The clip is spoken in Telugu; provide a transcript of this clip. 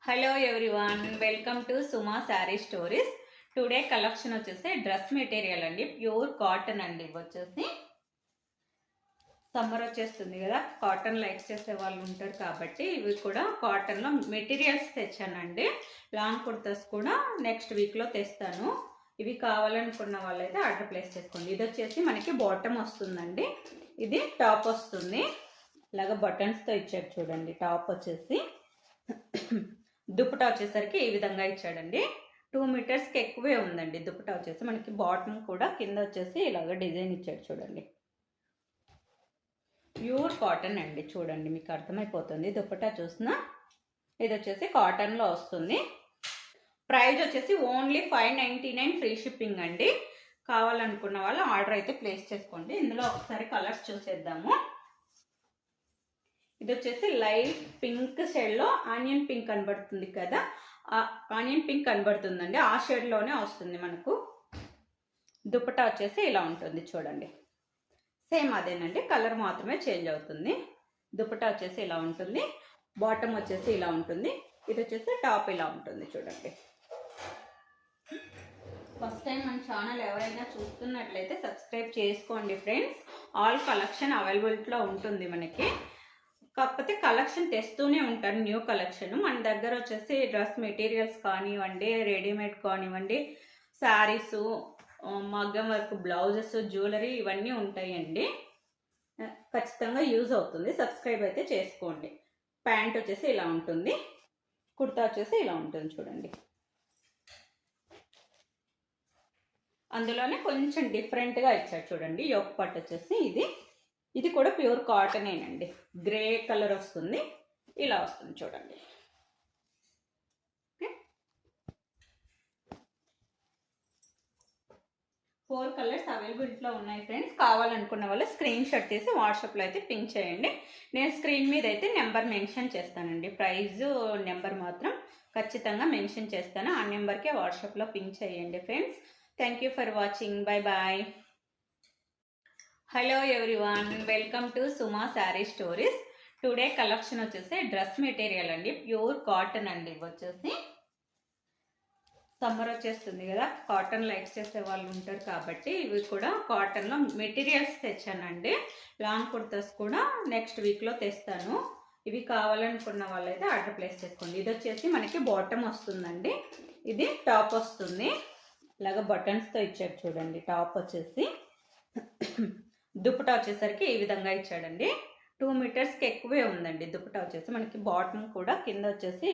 Hello everyone, welcome to Suma Saree Stories. Today collection వచ్చేసి డ్రెస్ మెటీరియల్ అండి, ప్యూర్ కాటన్ అండి. ఇవి వచ్చేసి సమ్మర్ వచ్చేస్తుంది కదా, కాటన్ లైక్స్ చేసే వాళ్ళు ఉంటారు కాబట్టి ఇవి కూడా కాటన్లో మెటీరియల్స్ తెచ్చానండి. లాంగ్ కుర్తాస్ కూడా నెక్స్ట్ వీక్లో తెస్తాను. ఇవి కావాలనుకున్న వాళ్ళైతే ఆర్డర్ ప్లేస్ చేసుకోండి. ఇది వచ్చేసి మనకి బాటమ్ వస్తుందండి, ఇది టాప్ వస్తుంది. ఇలాగా బటన్స్తో ఇచ్చాడు చూడండి. టాప్ వచ్చేసి దుపట్టా వచ్చేసరికి ఈ విధంగా ఇచ్చాడండి. 2 మీటర్స్కి ఎక్కువే ఉందండి. దుపట్టా వచ్చేసి మనకి బాటమ్ కూడా కింద వచ్చేసి ఇలాగ డిజైన్ ఇచ్చాడు చూడండి. ప్యూర్ కాటన్ అండి, చూడండి మీకు అర్థమైపోతుంది. దుపట్టా చూసినా ఇది వచ్చేసి కాటన్లో వస్తుంది. ప్రైస్ వచ్చేసి ఓన్లీ 599 ఫ్రీ షిప్పింగ్ అండి. కావాలనుకున్న వాళ్ళు ఆర్డర్ అయితే ప్లేస్ చేసుకోండి. ఇందులో ఒకసారి కలర్స్ చూసేద్దాము. ఇది వచ్చేసి లైట్ పింక్ షేడ్లో ఆనియన్ పింక్ కనబడుతుంది కదా, ఆనియన్ పింక్ కనబడుతుందండి. ఆ షేడ్లోనే వస్తుంది మనకు. దుపట్టా వచ్చేసి ఇలా ఉంటుంది చూడండి. సేమ్ అదేనండి, కలర్ మాత్రమే చేంజ్ అవుతుంది. దుపట్టా వచ్చేసి ఇలా ఉంటుంది, బాటమ్ వచ్చేసి ఇలా ఉంటుంది. ఇది వచ్చేసి టాప్ ఇలా ఉంటుంది చూడండి. ఫస్ట్ టైం మన ఛానల్ ఎవరైనా చూస్తున్నట్లయితే సబ్స్క్రైబ్ చేసుకోండి ఫ్రెండ్స్. ఆల్ కలెక్షన్ అవైలబిలిటీలో ఉంటుంది మనకి. కాకపోతే కలెక్షన్ తెస్తూనే ఉంటాను, న్యూ కలెక్షన్. మన దగ్గర వచ్చేసి డ్రెస్ మెటీరియల్స్ కానివ్వండి, రెడీమేడ్ కానివ్వండి, శారీసు, మగ్గం వర్క్ బ్లౌజెస్, జ్యువెలరీ ఇవన్నీ ఉంటాయండి. ఖచ్చితంగా యూజ్ అవుతుంది. సబ్స్క్రైబ్ అయితే చేసుకోండి. ప్యాంట్ వచ్చేసి ఇలా ఉంటుంది, కుర్తా వచ్చేసి ఇలా ఉంటుంది చూడండి. అందులోనే కొంచెం డిఫరెంట్గా ఇచ్చాడు చూడండి. యోక్ పట్టు వచ్చేసి ఇది కూడా ప్యూర్ కాటనేనండి. గ్రే కలర్ వస్తుంది, ఇలా వస్తుంది చూడండి. ఓకే, 4 కలర్స్ అవైలబిలిటీలో ఉన్నాయి ఫ్రెండ్స్. కావాలనుకున్న వాళ్ళు స్క్రీన్ షాట్ తీసి వాట్సాప్లో అయితే పింక్ చేయండి. నేను స్క్రీన్ మీద అయితే నెంబర్ మెన్షన్ చేస్తానండి. ప్రైజు నెంబర్ మాత్రం ఖచ్చితంగా మెన్షన్ చేస్తాను. ఆ నెంబర్కే వాట్సాప్లో పింక్ చేయండి friends. Thank you for watching. Bye bye. Hello everyone, welcome to Suma Saree Stories. Today collection వచ్చేసి డ్రెస్ మెటీరియల్ అండి, ప్యూర్ కాటన్ అండి. ఇవి వచ్చేసి సమ్మర్ వచ్చేస్తుంది కదా, కాటన్ లైక్స్ చేసే వాళ్ళు ఉంటారు కాబట్టి ఇవి కూడా కాటన్లో మెటీరియల్స్ తెచ్చానండి. లాంగ్ కుర్తాస్ కూడా నెక్స్ట్ వీక్లో తెస్తాను. ఇవి కావాలనుకున్న వాళ్ళైతే ఆర్డర్ ప్లేస్ చేసుకోండి. ఇది వచ్చేసి మనకి బాటమ్ వస్తుందండి, ఇది టాప్ వస్తుంది. ఇలాగ బటన్స్తో ఇచ్చాడు చూడండి. టాప్ వచ్చేసి దుపట్టా వచ్చేసరికి ఈ విధంగా ఇచ్చాడండి. 2 మీటర్స్కి ఎక్కువే ఉందండి. దుపట్టా వచ్చేసి మనకి బాటమ్ కూడా కింద వచ్చేసి